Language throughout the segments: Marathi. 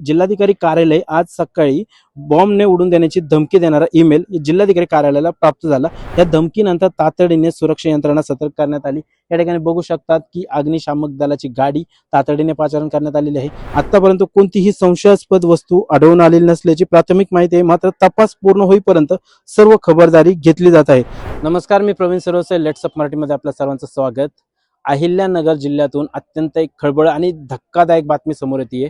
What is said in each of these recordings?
जिल्हाधिकारी कार्यालय आज सकाळी बॉम्बने उडून देण्याची धमकी देणारा ईमेल जिल्हाधिकारी कार्यालयाला प्राप्त झाला। या धमकीनंतर तातडीने सुरक्षा यंत्रणा सतर्क करण्यात आली। या ठिकाणी बघू शकतात की अग्निशामक दलाची गाडी तातडीने पाचारण करण्यात आलेली आहे। आतापर्यंत कोणतीही संशयास्पद वस्तू आढळून आलेली नसल्याची प्राथमिक माहिती आहे, मात्र तपास पूर्ण होईपर्यंत सर्व खबरदारी घेतली जात आहे। नमस्कार, मी प्रवीण सरवसे, लेट्स अप मराठीमध्ये आपल्या सर्वांचं स्वागत। अहिल्यानगर जिल्ह्यातून अत्यंत एक खळबळ आणि धक्कादायक बातमी समोर येते।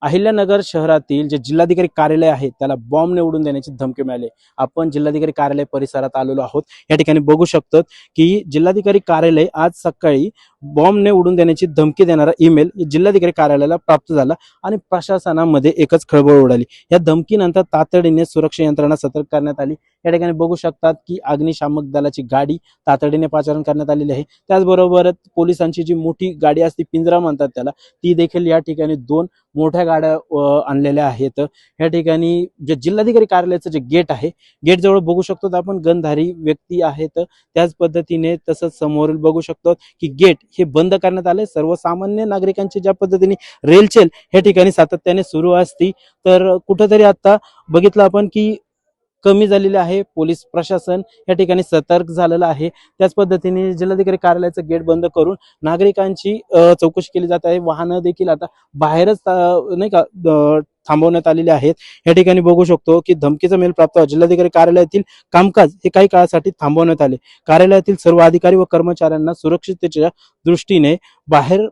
अहिल्यानगर शहरातील जे जिल्हाधिकारी कार्यालय आहे त्याला बॉम्बने उडून देण्याची धमकी मिळाली। आपण जिल्हाधिकारी कार्यालय परिसरात आलेलो आहोत। या ठिकाणी बघू शकतो की जिल्हाधिकारी कार्यालय आज सकाळी बॉम्बने उडून देण्याची धमकी देणारा ईमेल जिल्हाधिकारी कार्यालयाला प्राप्त झाला आणि प्रशासनामध्ये एकच खळबळ उडाली। या धमकीनंतर तातडीने सुरक्षा यंत्रणा सतर्क करण्यात आली। या ठिकाणी बघू शकतात की अग्निशामक दलाची गाडी तातडीने पाचारण करण्यात आलेली आहे। त्याचबरोबर पोलिसांची जी मोठी गाडी असते, पिंजरा म्हणतात त्याला, ती देखील या ठिकाणी 2 मोठ्या गाड्या आणलेल्या आहेत। या ठिकाणी जे जिल्हाधिकारी कार्यालयाचं जे गेट आहे, गेट जवळ बघू शकतो आपण गनधारी व्यक्ती आहेत। त्याच पद्धतीने तसंच समोर बघू शकतो की गेट हे बंद करण्यात आले। सर्वसामान्य नागरिकांची ज्या पद्धतीने रेलचेल या ठिकाणी सातत्याने सुरू असती, तर कुठेतरी आता बघितलं आपण की कमी झालेले आहे। पोलीस प्रशासन या ठिकाणी सतर्क झालेलं आहे। त्याच पद्धतीने जिल्हाधिकारी कार्यालयाचं गेट बंद करून नागरिकांची चौकशी केली जात आहे। वाहनं देखील आता बाहेरच नाही का थांबवण्यात आलेले आहेत। या ठिकाणी बघू शकतो की धमकीचा मेल प्राप्त जिल्हाधिकारी कार्यालयातील कामकाज हे काही काळासाठी थांबवण्यात आले। कार्यालयातील सर्व अधिकारी व कर्मचाऱ्यांना सुरक्षिततेच्या दृष्टीने बाहेर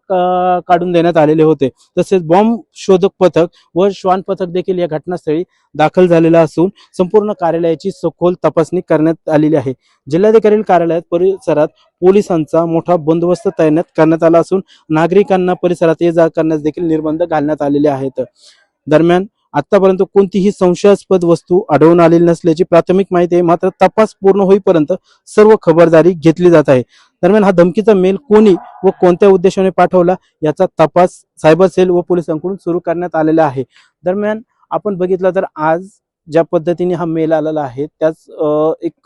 काढून देण्यात आलेले होते। तसेच बॉम्ब शोधक पथक व श्वान पथक देखील या घटनास्थळी दाखल झालेला असून संपूर्ण कार्यालयाची सखोल तपासणी करण्यात आलेली आहे। जिल्हाधिकारी कार्यालयात परिसरात पोलिसांचा मोठा बंदोबस्त तैनात करण्यात आला असून नागरिकांना परिसरात ये जा करण्यास देखील निर्बंध घालण्यात आलेले आहेत। दरम्यान आतापर्यंत कोणतीही संशयास्पद वस्तू आढळून आलेली नसल्याची प्राथमिक माहिती आहे, मात्र तपास पूर्ण होईपर्यंत सर्व खबरदारी घेतली जात आहे। दरम्यान हा धमकीचा मेल कोणी व कोणत्या उद्देशाने पाठवला याचा तपास सायबर सेल व पोलिसांकडून सुरू करण्यात आलेला आहे। दरम्यान आपण बघितलं तर आज ज्या पद्धतीने हा मेल आलेला आहे, त्याच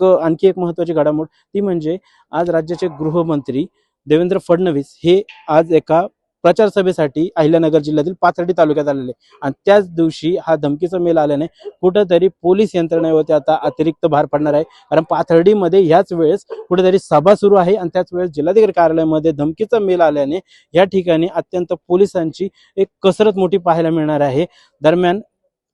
आणखी एक महत्त्वाची घडामोड ती म्हणजे आज राज्याचे गृहमंत्री देवेंद्र फडणवीस हे आज एका प्रचार सभेसाठी अहिल्यानगर जिल्ह्यातील पाथर्डी तालुक्यात आलेले आणि त्याच दिवशी हा धमकीचा मेल आल्याने कुठेतरी पोलीस यंत्रणेवरती आता अतिरिक्त भार पडणार आहे। कारण पाथर्डीमध्ये ह्याच वेळेस कुठेतरी सभा सुरू आहे आणि त्याच वेळेस जिल्हाधिकारी कार्यालयामध्ये धमकीचा मेल आल्याने या ठिकाणी अत्यंत पोलिसांची एक कसरत मोठी पाहायला मिळणार आहे। दरम्यान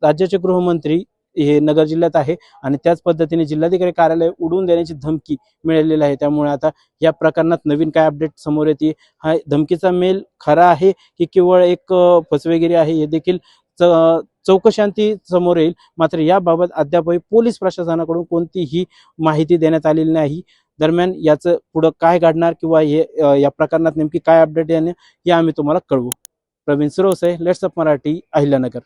राज्याचे गृहमंत्री हे नगर जिल्ह्यात आहे आणि त्याच पद्धतीने जिल्हाधिकारी कार्यालय उडवून देण्याची धमकी मिळालेली आहे। त्यामुळे आता या प्रकरणात नवीन काय अपडेट समोर येते, हा धमकीचा मेल खरा आहे की केवळ एक फसवेगिरी आहे, हे देखील चौकशांती समोर येईल। मात्र याबाबत अद्यापही पोलीस प्रशासनाकडून कोणतीही माहिती देण्यात आलेली नाही। दरम्यान याचं पुढं काय घडणार किंवा हे या प्रकरणात नेमकी काय अपडेट येणे हे आम्ही तुम्हाला कळवू। Praveen Sarvase, let's up Marathi, Ahilyanagar.